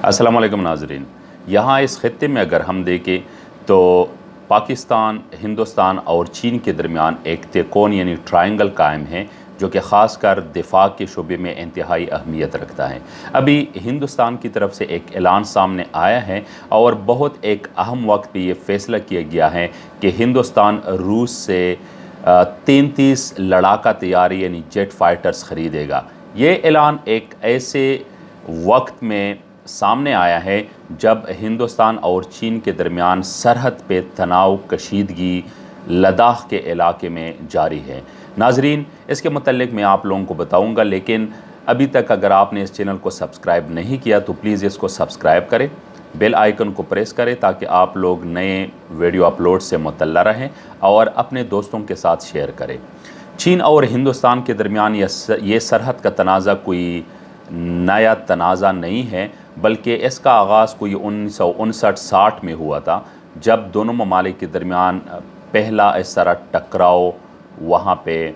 अस्सलाम वालेकुम नाज़रीन। यहाँ इस ख़ित्ते में अगर हम देखें तो पाकिस्तान, हिंदुस्तान और चीन के दरमियान एक त्रिकोण यानी ट्रायंगल कायम है, जो कि ख़ास कर दिफा के शोबे में इंतहाई अहमियत रखता है। अभी हिंदुस्तान की तरफ से एक ऐलान सामने आया है और बहुत एक अहम वक्त पे ये फ़ैसला किया गया है कि हिंदुस्तान रूस से 33 लड़ाका तैयारी यानी जेट फाइटर्स ख़रीदेगा। ये ऐलान एक ऐसे वक्त में सामने आया है जब हिंदुस्तान और चीन के दरमियान सरहद पे तनाव कशीदगी लद्दाख के इलाके में जारी है। नाजरीन, इसके मुतल्लिक मैं आप लोगों को बताऊंगा, लेकिन अभी तक अगर आपने इस चैनल को सब्सक्राइब नहीं किया तो प्लीज़ इसको सब्सक्राइब करें, बेल आइकन को प्रेस करें ताकि आप लोग नए वीडियो अपलोड से मुतल्ला रहें और अपने दोस्तों के साथ शेयर करें। चीन और हिंदुस्तान के दरमियान ये सरहद का तनाज़ा कोई नया तनाज़ा नहीं है, बल्कि इसका आगाज़ कोई 1959-60 में हुआ था, जब दोनों ममालिक के दरमियान पहला इस तरह टकराव वहाँ पे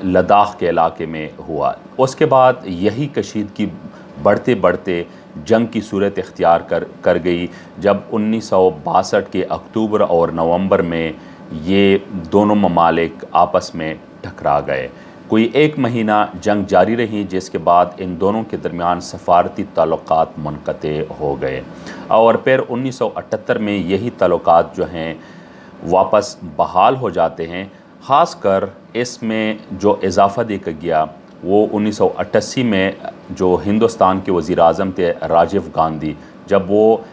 लद्दाख के इलाके में हुआ। उसके बाद यही कशीदगी बढ़ते बढ़ते जंग की सूरत इख्तियार कर गई, जब 1962 के अक्टूबर और नवंबर में ये दोनों ममालिक आपस में टकरा गए। कोई एक महीना जंग जारी रही, जिसके बाद इन दोनों के दरमियान सफारती ताल्लुकात मुनक़ते हो गए और फिर 1978 में यही ताल्लुकात जो हैं वापस बहाल हो जाते हैं। ख़ास कर इसमें जो इजाफ़ा देखा गया वो 1988 में जो हिंदुस्तान के वज़ीर आज़म थे राजीव गांधी, जब वो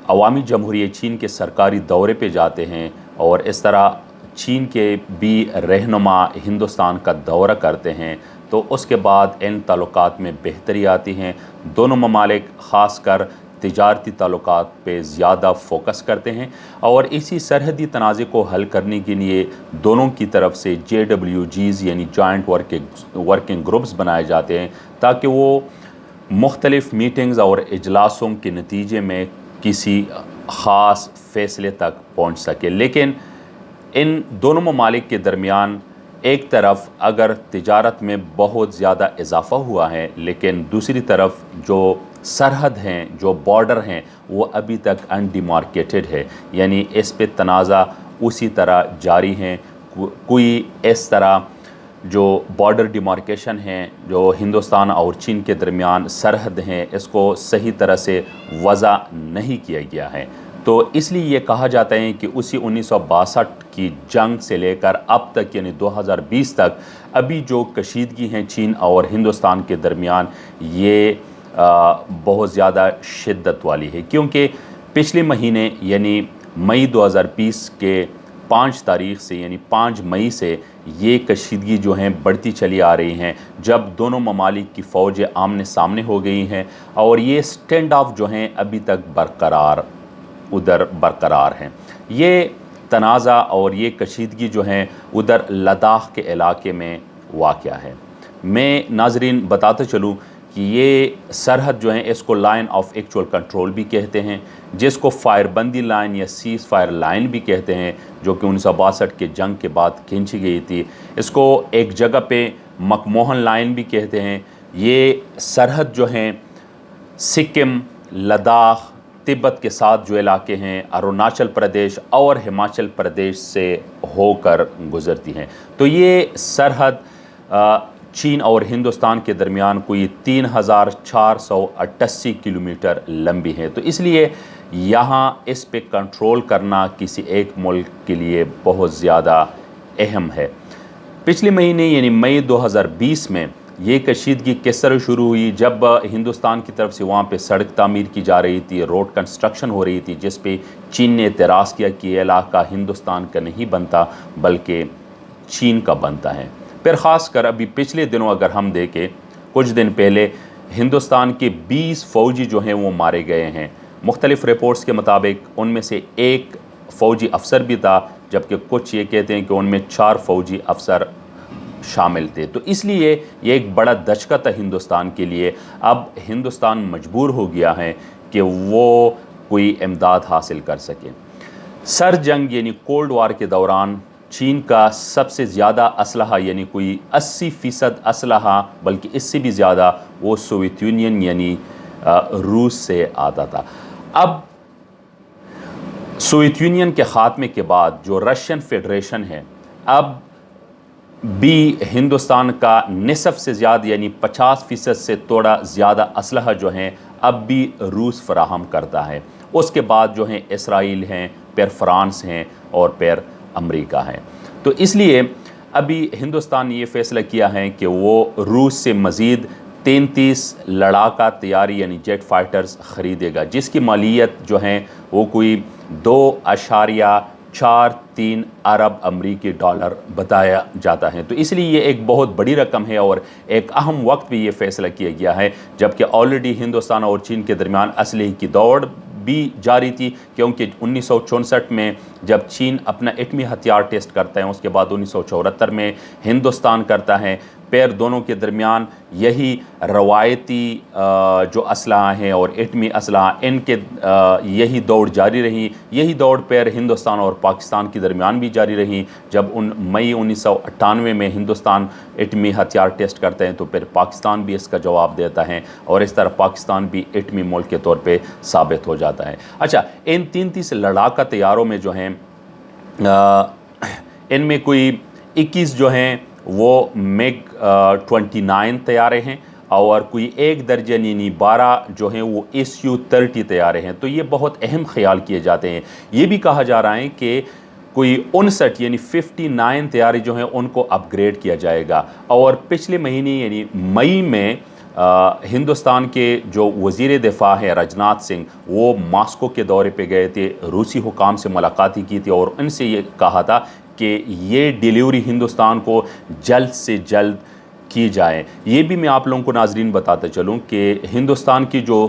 अवामी जमहूरियत चीन के सरकारी दौरे पे जाते हैं और इस तरह चीन के भी रहनुमा हिंदुस्तान का दौरा करते हैं, तो उसके बाद इन ताल्लुकात में बेहतरी आती हैं। दोनों ममालिक ख़ास कर तिजारती ताल्लुकात पे ज़्यादा फोकस करते हैं और इसी सरहदी तनाज़े को हल करने के लिए दोनों की तरफ से JWGs यानी जॉइंट वर्किंग ग्रुप्स बनाए जाते हैं, ताकि वो मुख्तलिफ़ मीटिंग्स और इजलासों के नतीजे में किसी ख़ास फ़ैसले तक पहुँच सके। लेकिन इन दोनों ममालिक के दरमियान एक तरफ अगर तिजारत में बहुत ज़्यादा इजाफ़ा हुआ है, लेकिन दूसरी तरफ जो सरहद हैं, जो बॉर्डर हैं, वो अभी तक अनडिमार्केटेड है, यानी इस पे तनाज़ा उसी तरह जारी हैं। कोई इस तरह जो बॉर्डर डिमार्केशन हैं, जो हिंदुस्तान और चीन के दरमियान सरहद हैं, इसको सही तरह से वज़ा नहीं किया गया है। तो इसलिए ये कहा जाता है कि उसी 1962 की जंग से लेकर अब तक यानी 2020 तक अभी जो कशीदगी हैं चीन और हिंदुस्तान के दरमियान, ये बहुत ज़्यादा शिद्दत वाली है, क्योंकि पिछले महीने यानी मई 2020 के 5 तारीख़ से यानी 5 मई से ये कशीदगी जो हैं बढ़ती चली आ रही हैं, जब दोनों ममालिक की फ़ौजें आमने सामने हो गई हैं और ये स्टैंड ऑफ जो हैं अभी तक बरकरार हैं। ये तनाज़ा और ये कशीदगी जो हैं उधर लद्दाख के इलाके में वाक़या है। मैं नाजरीन बताता चलूँ कि ये सरहद जो है इसको लाइन ऑफ एक्चुअल कंट्रोल भी कहते हैं, जिसको फायरबंदी लाइन या सीज़ फायर लाइन भी कहते हैं, जो कि 1962 के जंग के बाद खींची गई थी। इसको एक जगह पे मकमोहन लाइन भी कहते हैं। ये सरहद जो हैं सिक्किम, लद्दाख, तिब्बत के साथ जो इलाके हैं अरुणाचल प्रदेश और हिमाचल प्रदेश से होकर गुज़रती हैं। तो ये सरहद चीन और हिंदुस्तान के दरमियान कोई 3488 किलोमीटर लंबी है। तो इसलिए यहाँ इस पे कंट्रोल करना किसी एक मुल्क के लिए बहुत ज़्यादा अहम है। पिछले महीने यानी मई 2020 में ये कशीदगी किस तरह शुरू हुई, जब हिंदुस्तान की तरफ से वहाँ पे सड़क तामीर की जा रही थी, रोड कंस्ट्रक्शन हो रही थी, जिस पे चीन ने एतराज़ किया कि ये इलाका हिंदुस्तान का नहीं बनता बल्कि चीन का बनता है। फिर ख़ास कर अभी पिछले दिनों अगर हम देखें, कुछ दिन पहले हिंदुस्तान के 20 फ़ौजी जो हैं वो मारे गए हैं। मुख्तलिफ़ रिपोर्ट्स के मुताबिक उनमें से एक फ़ौजी अफसर भी था, जबकि कुछ ये कहते हैं कि उनमें 4 फ़ौजी अफसर शामिल थे। तो इसलिए ये एक बड़ा दचका था हिंदुस्तान के लिए। अब हिंदुस्तान मजबूर हो गया है कि वो कोई इमदाद हासिल कर सके। सर जंग यानी कोल्ड वार के दौरान چین کا سب سے زیادہ اسلحہ یعنی کوئی 80% اسلحہ بلکہ اس سے بھی زیادہ وہ سوویت یونین یعنی روس سے آتا تھا۔ اب سوویت یونین کے خاتمے کے بعد جو رشین فیڈریشن ہے اب بھی ہندوستان کا نصف سے زیادہ یعنی 50% سے تھوڑا زیادہ اسلحہ جو ہیں اب بھی روس فراہم کرتا ہے۔ اس کے بعد جو ہیں اسرائیل ہیں، پھر فرانس ہیں اور پھر امریکہ ہیں۔ تو اس لیے ابھی ہندوستان نے یہ فیصلہ کیا ہے کہ وہ روس سے مزید 33 لڑاکا طیارے یعنی جیٹ فائٹرز خریدے گا، جس کی مالیت جو ہیں وہ کوئی 2.43 ارب امریکی ڈالر بتایا جاتا ہے۔ تو اس لیے یہ ایک بہت بڑی رقم ہے اور ایک اہم وقت بھی یہ فیصلہ کیا گیا ہے، جبکہ آلریڈی ہندوستان اور چین کے درمیان اسلحے کی دوڑ بھی جاری تھی، کیونکہ 1964 میں جب چین اپنا ایٹمی ہتھیار ٹیسٹ کرتا ہے، اس کے بعد 1974 میں ہندوستان کرتا ہے، پھر دونوں کے درمیان یہی روایتی جو اسلحہ ہیں اور ایٹمی اسلحہ ان کے یہی دوڑ جاری رہی۔ یہی دوڑ پھر ہندوستان اور پاکستان کے درمیان بھی جاری رہی۔ جب مئی 1998 میں ہندوستان ایٹمی ہتھیار ٹیسٹ کرتے ہیں تو پھر پاکستان بھی اس کا جواب دیتا ہے اور اس طرح پاکستان بھی ایٹمی ملک کے طور پہ ثابت ہو جاتا ہے۔ اچھا، ان 33 لڑاکا طیاروں میں جو ہیں ان میں کوئی 21 جو ہیں وہ میگ 29 طیارے ہیں اور کوئی ایک درجن یعنی 12 جو ہیں وہ SU-30 طیارے ہیں۔ تو یہ بہت اہم خیال کیے جاتے ہیں۔ یہ بھی کہا جا رہا ہے کہ کوئی 59 یعنی 59 طیارے جو ہیں ان کو اپ گریڈ کیا جائے گا۔ اور پچھلے مہینے یعنی مئی میں ہندوستان کے جو وزیر دفاع ہے راجناتھ سنگھ، وہ ماسکو کے دورے پہ گئے تھے، روسی حکام سے ملاقات کی تھی اور ان سے یہ کہا تھا کہ یہ ڈیلیوری ہندوستان کو جلد سے جلد کی جائے۔ یہ بھی میں آپ لوگوں کو ناظرین بتاتا چلوں کہ ہندوستان کی جو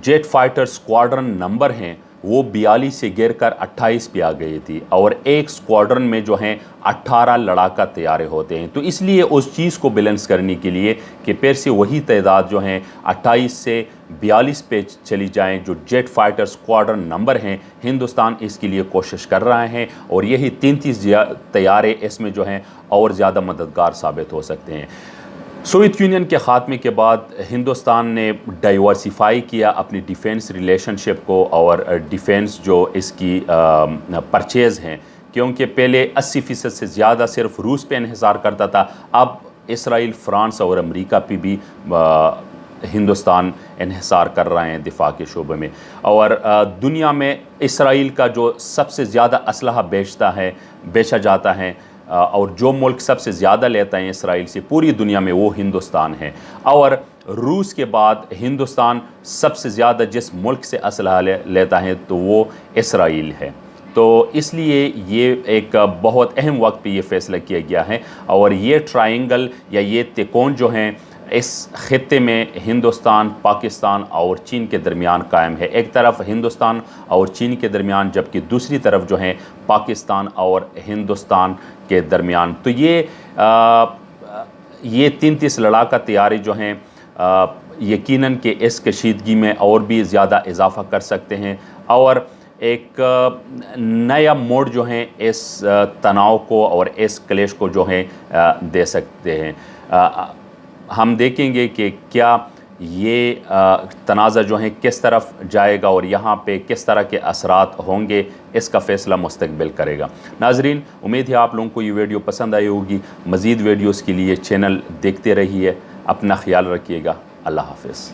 جیٹ فائٹر سکواڈرن نمبر ہیں وہ 42 سے گر کر 28 پہ آ گئی تھی اور ایک سکواڈرن میں جو ہیں 18 لڑاکا طیارے ہوتے ہیں۔ تو اس لیے اس چیز کو بیلنس کرنے کے لیے کہ پھر سے وہی تعداد جو ہیں 28 سے 42 پہ چلی جائیں جو جیٹ فائٹر سکواڈرن نمبر ہیں، ہندوستان اس کے لیے کوشش کر رہا ہے اور یہی 33 طیارے اس میں جو ہیں اور زیادہ مددگار ثابت ہو سکتے ہیں۔ سوویت یونین کے خاتمے کے بعد ہندوستان نے ڈائیورسیفائی کیا اپنی ڈیفینس ریلیشن شپ کو اور ڈیفینس جو اس کی پرچیز ہیں، کیونکہ پہلے 80% سے زیادہ صرف روس پہ انحصار کرتا تھا، اب اسرائیل، فرانس اور امریکہ پہ بھی ہندوستان انحصار کر رہے ہیں دفاع کے شعبے میں۔ اور دنیا میں اسرائیل کا جو سب سے زیادہ اسلحہ بیچا جاتا ہے اور جو ملک سب سے زیادہ لیتا ہے اسرائیل سے پوری دنیا میں وہ ہندوستان ہے، اور روس کے بعد ہندوستان سب سے زیادہ جس ملک سے اسلحہ لیتا ہے تو وہ اسرائیل ہے۔ تو اس لیے یہ ایک بہت اہم وقت پہ یہ فیصلہ کیا گیا ہے اور یہ ٹرائنگل یا یہ تکون جو ہیں اس خطے میں ہندوستان، پاکستان اور چین کے درمیان قائم ہے۔ ایک طرف ہندوستان اور چین کے درمیان، جبکہ دوسری طرف جو ہیں پاکستان اور ہندوستان کے درمیان۔ تو یہ 33 لڑاکا طیارے جو ہیں یقیناً کہ اس کشیدگی میں اور بھی زیادہ اضافہ کر سکتے ہیں اور ایک نیا موڑ جو ہیں اس تناؤ کو اور اس کلیش کو جو ہیں دے سکتے ہیں۔ ہم دیکھیں گے کہ کیا یہ تنازع جو ہیں کس طرف جائے گا اور یہاں پہ کس طرح کے اثرات ہوں گے، اس کا فیصلہ مستقبل کرے گا۔ ناظرین، امید ہے آپ لوگوں کو یہ ویڈیو پسند آئی ہوگی۔ مزید ویڈیوز کے لیے چینل دیکھتے رہیے، اپنا خیال رکھیے گا۔ اللہ حافظ۔